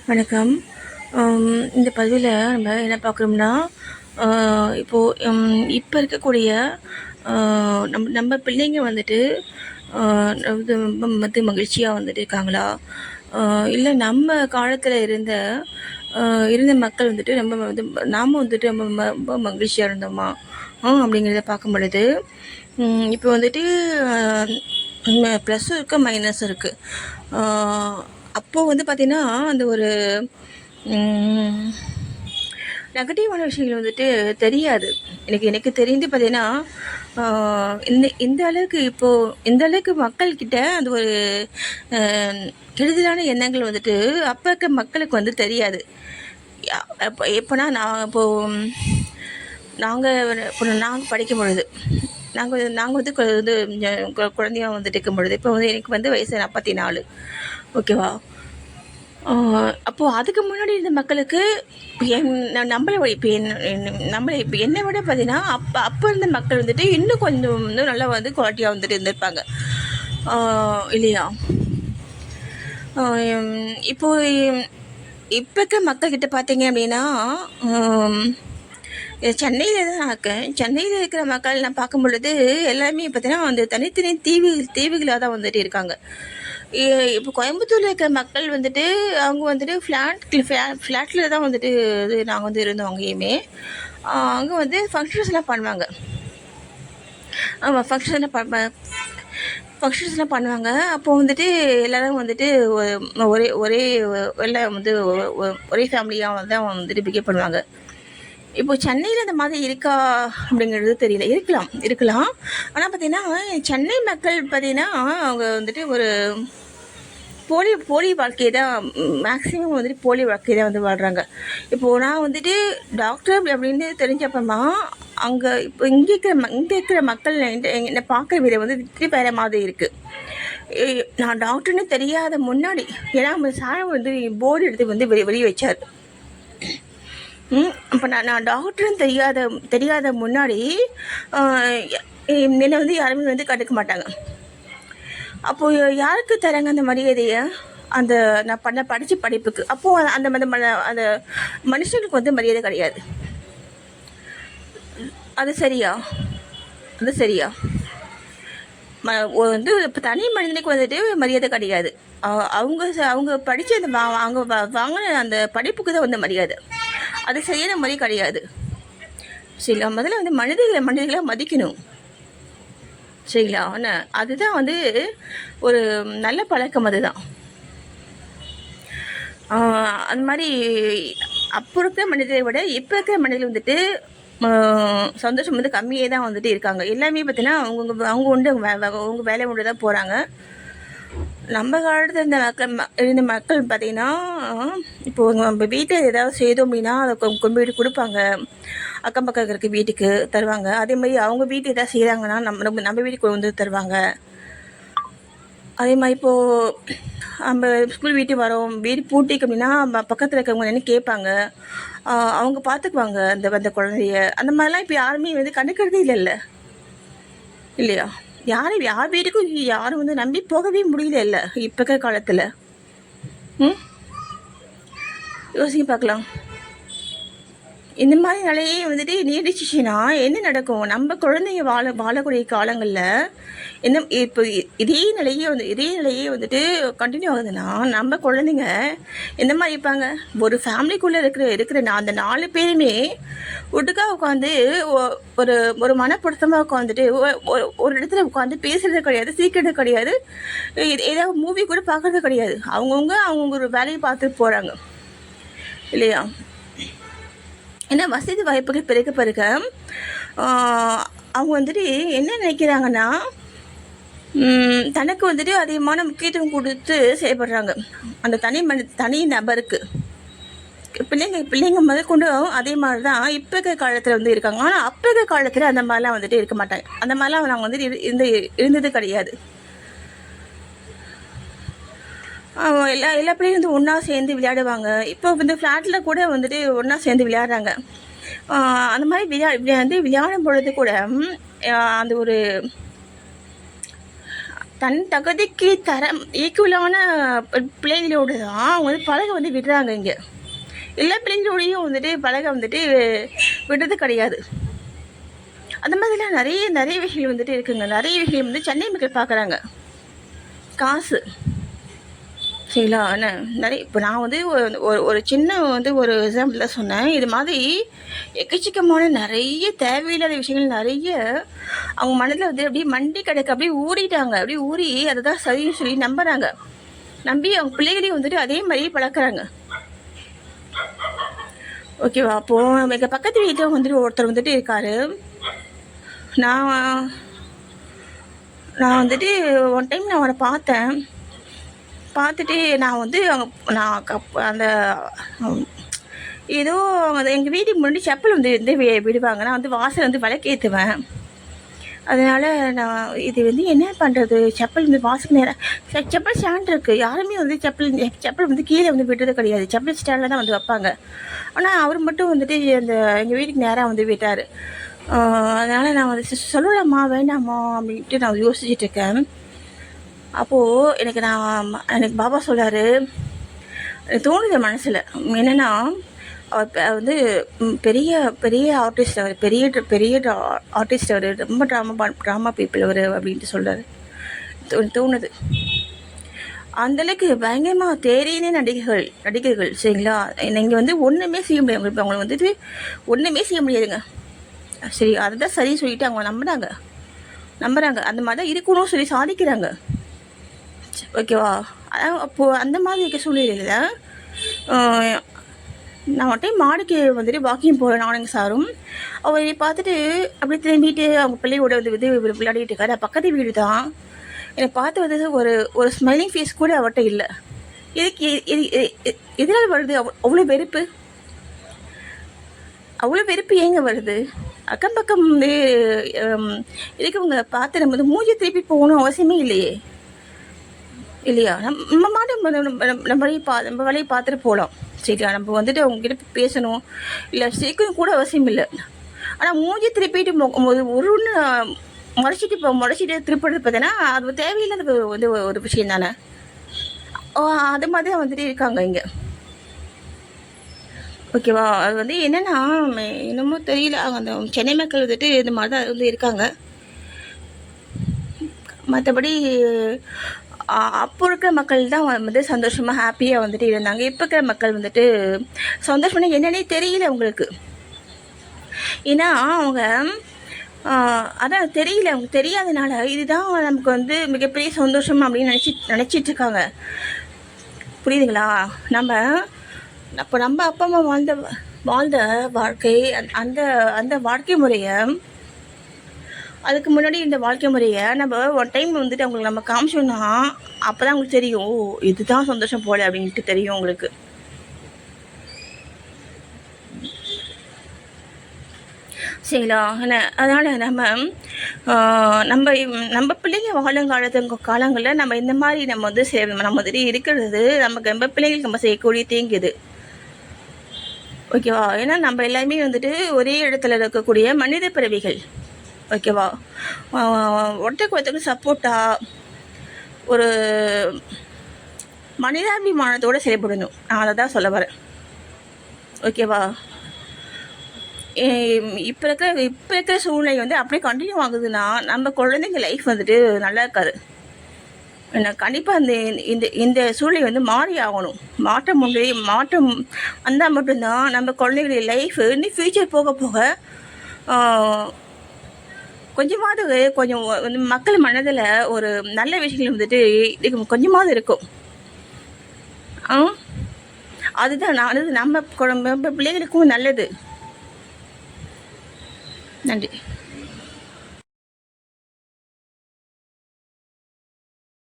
வணக்கம். இந்த பதிவில் நம்ம என்ன பார்க்குறோம்னா, இப்போது இப்போ இருக்கக்கூடிய நம்ம நம்ம பிள்ளைங்க வந்துட்டு இது வந்து மகிழ்ச்சியாக வந்துட்டு இருக்காங்களா? இல்லை நம்ம காலத்தில் இருந்த மக்கள் வந்துட்டு நம்ம வந்து நாம் வந்துட்டு ரொம்ப மகிழ்ச்சியாக இருந்தோமா அப்படிங்கிறத பார்க்கும் பொழுது, இப்போ வந்துட்டு ப்ளஸ்ஸும் இருக்குது, மைனஸும் இருக்குது. அப்போது வந்து பார்த்திங்கன்னா அந்த ஒரு நெகட்டிவான விஷயங்கள் வந்துட்டு தெரியாது. எனக்கு தெரிந்து பார்த்தீங்கன்னா, இந்த அளவுக்கு இந்த அளவுக்கு மக்கள்கிட்ட அந்த ஒரு கெடுதலான எண்ணங்கள் வந்துட்டு அப்போ இருக்க மக்களுக்கு வந்து தெரியாது. எப்போனா நாங்கள் படிக்கும் பொழுது நாங்கள் வந்து குழந்தையா வந்துட்டு இருக்கும் பொழுது, இப்போ வந்து எனக்கு வந்து வயசு 44. ஓகேவா? அப்போது அதுக்கு முன்னாடி இருந்த மக்களுக்கு நம்மளை இப்போ என்னை விட பார்த்தீங்கன்னா அப்போ இருந்த மக்கள் வந்துட்டு இன்னும் கொஞ்சம் வந்து நல்லா வந்து குவாலிட்டியாக வந்துட்டு இருந்திருப்பாங்க இல்லையா? இப்போது இப்போ இருக்க மக்கள்கிட்ட பார்த்தீங்க அப்படின்னா, சென்னையில் தான் நான் இருக்கேன். சென்னையில் இருக்கிற மக்கள் நான் பார்க்கும் பொழுது எல்லாருமே பார்த்தீங்கன்னா அந்த தனித்தனி தீவுகளாக தான் வந்துட்டு இருக்காங்க. இப்போ கோயம்புத்தூரில் இருக்கிற மக்கள் வந்துட்டு அவங்க வந்துட்டு ஃப்ளாட்டில் தான் வந்துட்டு நாங்கள் வந்து இருந்தோம். அங்கேயுமே அங்கே வந்து ஃபங்க்ஷன்ஸ்லாம் பண்ணுவாங்க. ஆமாம், ஃபங்க்ஷன்ஸ்லாம் பண்ணுவாங்க. அப்போது வந்துட்டு எல்லோரும் வந்துட்டு ஒரே ஒரே எல்லாம் வந்து ஒரே ஃபேமிலியாக தான் வந்துட்டு பிகேவ் பண்ணுவாங்க. இப்போ சென்னையில் அந்த மாதிரி இருக்கா அப்படிங்கிறது தெரியல. இருக்கலாம். ஆனால் பார்த்தீங்கன்னா சென்னை மக்கள் பார்த்தீங்கன்னா அவங்க வந்துட்டு ஒரு போலி வாழ்க்கையை தான் மேக்ஸிமம் வந்துட்டு போலி வாழ்க்கையை தான் வந்து வாழ்கிறாங்க. இப்போது நான் வந்துட்டு டாக்டர் அப்படின்னு தெரிஞ்சப்பமா அங்கே இப்போ இங்கே இருக்கிற மக்கள் என்னை பார்க்குற விதை வந்து விட்டு வேற மாதிரி இருக்குது. நான் டாக்டர்னு தெரியாத முன்னாடி, ஏன்னா சாரம் வந்து போர்டு எடுத்து வந்து வெளியே வச்சார். இப்போ நான் டாக்டர்னு தெரியாத முன்னாடி என்னை வந்து யாருமே வந்து கண்டுக்க மாட்டாங்க. அப்போது யாருக்கு தராங்க அந்த மரியாதையை? அந்த நான் படித்த படிப்புக்கு. அப்போது அந்த மனுஷங்களுக்கு வந்து மரியாதை கிடையாது. அது சரியா? வந்து இப்போ தனி மனிதனுக்கு வந்துட்டு மரியாதை கிடையாது. அவங்க படித்த அந்த அவங்க வாங்கின அந்த படிப்புக்கு தான் வந்து மரியாதை. அது சரியான முறை கிடையாது. சரிங்களா? முதல்ல வந்து மனிதர்களை மதிக்கணும். சரிங்களா? ஆனால் அதுதான் வந்து ஒரு நல்ல பழக்கம். அதுதான் அந்த மாதிரி அப்போ இருக்கிற மனிதரை விட இப்போ இருக்கிற மனிதர்கள் வந்துட்டு சந்தோஷம் வந்து கம்மியே தான் வந்துட்டு இருக்காங்க. எல்லாமே பார்த்தீங்கன்னா அவங்க உண்டு அவங்க வேலை உண்டு தான் போகிறாங்க. நம்ம காலத்தில் இருந்த மக்கள் பார்த்திங்கன்னா, இப்போது நம்ம வீட்டில் ஏதாவது செய்தோம் அப்படின்னா அதை கொண்டு போய்ட்டு கொடுப்பாங்க. அக்கம் பக்கம் இருக்கிற வீட்டுக்கு தருவாங்க. அதே மாதிரி அவங்க வீட்டு ஏதாவது செய்கிறாங்கன்னா நம்ம வீட்டுக்கு வந்து தருவாங்க. அதே மாதிரி இப்போது நம்ம ஸ்கூல் வீட்டு வரோம், வீடு பூட்டிக்கு அப்படின்னா பக்கத்தில் இருக்கிறவங்க என்ன கேட்பாங்க, அவங்க பார்த்துக்குவாங்க அந்த குழந்தைய. அந்த மாதிரிலாம் இப்போ யாருமே வந்து கண்டுக்கிறதே இல்லையா? யார் வீட்டுக்கும் யாரும் வந்து நம்பி போகவே முடியல இப்போ இருக்கிற காலத்தில். யோசிக்க பார்க்கலாம். இந்த மாதிரி நிலையே வந்துட்டு நீடிச்சிச்சுன்னா என்ன நடக்கும்? நம்ம குழந்தைங்க வாழக்கூடிய காலங்களில் இப்போ இதே நிலையே வந்துட்டு கண்டினியூ ஆகுதுன்னா நம்ம குழந்தைங்க எந்த மாதிரி இருப்பாங்க? ஒரு ஃபேமிலிக்குள்ளே இருக்கிற அந்த 4 பேருமே ஒட்டுக்காக உட்காந்து ஒரு ஒரு மனப்படுத்தமாக உட்காந்துட்டு ஒரு இடத்துல உட்காந்து பேசுறது கிடையாது, சீக்கிரது கிடையாது, ஏதாவது மூவி கூட பார்க்கறது கிடையாது. அவங்கவுங்க ஒரு வேலையை பார்த்துட்டு போகிறாங்க இல்லையா? ஏன்னா வசதி வாய்ப்புகள் பெருக அவங்க வந்துட்டு என்ன நினைக்கிறாங்கன்னா, தனக்கு வந்துட்டு அதிகமான முக்கியத்துவம் கொடுத்து செயல்படுறாங்க. அந்த தனி நபருக்கு பிள்ளைங்க முதற்கொண்டும் அதே மாதிரி தான் இப்போ இருக்கிற காலத்தில் வந்து இருக்காங்க. ஆனால் அப்போ இருக்கிற காலத்தில் அந்த மாதிரிலாம் வந்துட்டு இருக்க மாட்டாங்க. அந்த மாதிரிலாம் நாங்கள் வந்துட்டு இருந்தது கிடையாது. எல்லா பிள்ளையும் வந்து ஒன்றா சேர்ந்து விளையாடுவாங்க. இப்போ வந்து ஃப்ளாட்டில் கூட வந்துட்டு ஒன்றா சேர்ந்து விளையாடுறாங்க. அந்த மாதிரி விளையாடும் பொழுது கூட அந்த ஒரு தன் தகுதிக்கு தரம் ஈக்குவலான பிள்ளைகளோடு தான் அவங்க வந்து பழக வந்து விடுறாங்க இங்கே. எல்லா பிள்ளைங்களோடையும் வந்துட்டு பழக வந்துட்டு விடுறது கிடையாது. அந்த மாதிரிலாம் நிறைய நிறைய விஷயங்கள் வந்துட்டு இருக்குங்க. நிறைய விஷயம் வந்து சென்னை மக்கள் பார்க்குறாங்க. காசு சரிங்களா? என்ன நிறைய இப்போ நான் வந்து ஒரு சின்ன வந்து ஒரு எக்ஸாம்பிள் தான் சொன்னேன். இது மாதிரி எக்கச்சக்கமான நிறைய தேவையில்லாத விஷயங்கள் நிறைய அவங்க மனதில் வந்து அப்படியே மண்டி கிடக்கு, அப்படியே ஊறிட்டாங்க. அப்படியே ஊறி அதை தான் சரின்னு சொல்லி நம்புறாங்க. நம்பி அவங்க பிள்ளைகளையும் வந்துட்டு அதே மாதிரி பழக்கிறாங்க. ஓகேவா? அப்போது எங்கள் பக்கத்து வீட்டில் வந்துட்டு ஒருத்தர் வந்துட்டு இருக்காரு. நான் நான் வந்துட்டு ஒன் டைம் நான் அவரை பார்த்துட்டு நான் வந்து அந்த ஏதோ எங்கள் வீட்டுக்கு முன்னாடி செப்பல் வந்து விடுவாங்க. நான் வந்து வாசல் வந்து விளக்கேற்றுவேன். அதனால் நான் இது வந்து என்ன பண்ணுறது, செப்பல் வந்து வாசலுக்கு நேராக செப்பல் ஸ்டாண்ட் இருக்குது. யாருமே வந்து செப்பல் வந்து கீழே வந்து விடுறது கிடையாது. செப்பல் ஸ்டாண்டில் தான் வந்து வைப்பாங்க. ஆனால் அவர் மட்டும் வந்துட்டு எங்கள் வீட்டுக்கு நேராக வந்து விட்டார். அதனால் நான் வந்து சொல்லலாமா வேண்டாமா அப்படின்ட்டு நான் யோசிச்சுட்ருக்கேன். அப்போது எனக்கு பாபா சொல்லார், எனக்கு தோணுது மனசில் என்னென்னா, அவர் வந்து பெரிய பெரிய ஆர்டிஸ்ட், அவர் பெரிய ஆர்டிஸ்ட், அவர் ரொம்ப ட்ராமா பீப்புள் அவர் அப்படின்ட்டு சொல்கிறார். தோணுது. அந்தளவுக்கு பயங்கரமாக தேறின நடிகர்கள் சரிங்களா? நீங்கள் வந்து ஒன்றுமே செய்ய முடியாது. இப்போ அவங்களை வந்துட்டு ஒன்றுமே செய்ய முடியாதுங்க. சரி, அதை தான் சரி சொல்லிட்டு அவங்க நம்புகிறாங்க. அந்த மாதிரி தான் இருக்கணும்னு சொல்லி சாதிக்கிறாங்க. ஓகேவா? அதான் அப்போது அந்த மாதிரி இருக்க சூழ்நிலையில் நான் ஒரு டைம் மாடிக்கு வந்துட்டு வாக்கிங் போகிறேன் நானுங்க சாரும். அவரை பார்த்துட்டு அப்படியே திரும்பிட்டு அவங்க பிள்ளையோட வந்து விளையாடிட்டு இருக்காரு. பக்கத்து வீடு தான். எனக்கு பார்த்து வந்து ஒரு ஸ்மைலிங் ஃபேஸ் கூட அவர்கிட்ட இல்லை. இதுக்கு எதனால் வருது அவ்வளோ வெறுப்பு ஏங்க வருது? அக்கம் பக்கம் வந்து இருக்கவங்க பார்த்து நம்ம வந்து மூஞ்சி திருப்பி போகணும் அவசியமே இல்லையா? நம்ம மாட்டம் நம்ம வேலையை பார்த்துட்டு போகலாம் சரியா? நம்ம வந்துட்டு அவங்ககிட்ட பேசணும் இல்லை சேர்க்கணும் கூட அவசியம் இல்லை. ஆனால் மூஞ்சி திருப்பிட்டு போகும்போது ஒன்று முறைச்சிட்டு திருப்பிடுறது பார்த்தீங்கன்னா அது தேவையில்லாத வந்து ஒரு விஷயம் தானே. அது மாதிரி தான் வந்துட்டு இருக்காங்க இங்கே. ஓகேவா? அது வந்து என்னென்னா என்னமோ தெரியல, அந்த சென்னை மக்கள் வந்துட்டு இந்த மாதிரி தான் வந்து இருக்காங்க. மற்றபடி அப்போ இருக்கிற மக்கள் தான் வந்து சந்தோஷமாக ஹாப்பியாக வந்துட்டு இருந்தாங்க. இப்போ இருக்கிற மக்கள் வந்துட்டு சந்தோஷம்னா என்னன்னே தெரியல அவங்களுக்கு. ஏன்னா அவங்க அதான் தெரியல, அவங்க தெரியாதனால இதுதான் நமக்கு வந்து மிகப்பெரிய சந்தோஷம் அப்படின்னு நினச்சிட்டு இருக்காங்க. புரியுதுங்களா? அப்போ நம்ம அப்பா அம்மா வாழ்ந்த வாழ்க்கை அந்த வாழ்க்கை முறையை, அதுக்கு முன்னாடி இந்த வாழ்க்கை முறையை நம்ம ஒன் டைம் வந்துட்டு அவங்களுக்கு நம்ம காமிச்சோன்னா அப்போ தான் அவங்களுக்கு தெரியும், ஓ இதுதான் சந்தோஷம் போல அப்படின்ட்டு தெரியும் உங்களுக்கு. சரிங்களா? அதனால் நம்ம பிள்ளைங்க வாழும் காலங்களில் நம்ம இந்த மாதிரி நம்ம வந்து நம்ம வந்துட்டு இருக்கிறது நமக்கு நம்ம பிள்ளைங்களுக்கு நம்ம செய்யக்கூடிய தீங்குது. ஓகேவா? ஏன்னா நம்ம எல்லாமே வந்துட்டு ஒரே இடத்துல இருக்கக்கூடிய மனித பிறவிகள். ஓகேவா? ஒருத்தருக்கு சப்போர்ட்டாக ஒரு மனிதாபிமானத்தோடு செயல்படணும். நான் அதை தான் சொல்ல வரேன். ஓகேவா? இப்போ இருக்கிற சூழ்நிலை வந்து அப்படியே கண்டினியூ ஆகுதுன்னா நம்ம குழந்தைங்க லைஃப் வந்துட்டு நல்லா இருக்காது. கண்டிப்பாக இந்த சூழ்நிலை வந்து மாறி ஆகணும். மாற்றம் வந்தால் மட்டும்தான் நம்ம குழந்தைகளுடைய லைஃப் இன்னும் ஃப்யூச்சர் போக கொஞ்சம் வந்து மக்கள் மனதில் ஒரு நல்ல விஷயங்கள் வந்துட்டு கொஞ்சமாவது இருக்கும். அதுதான் நம்ம பிள்ளைகளுக்கும் நல்லது. நன்றி.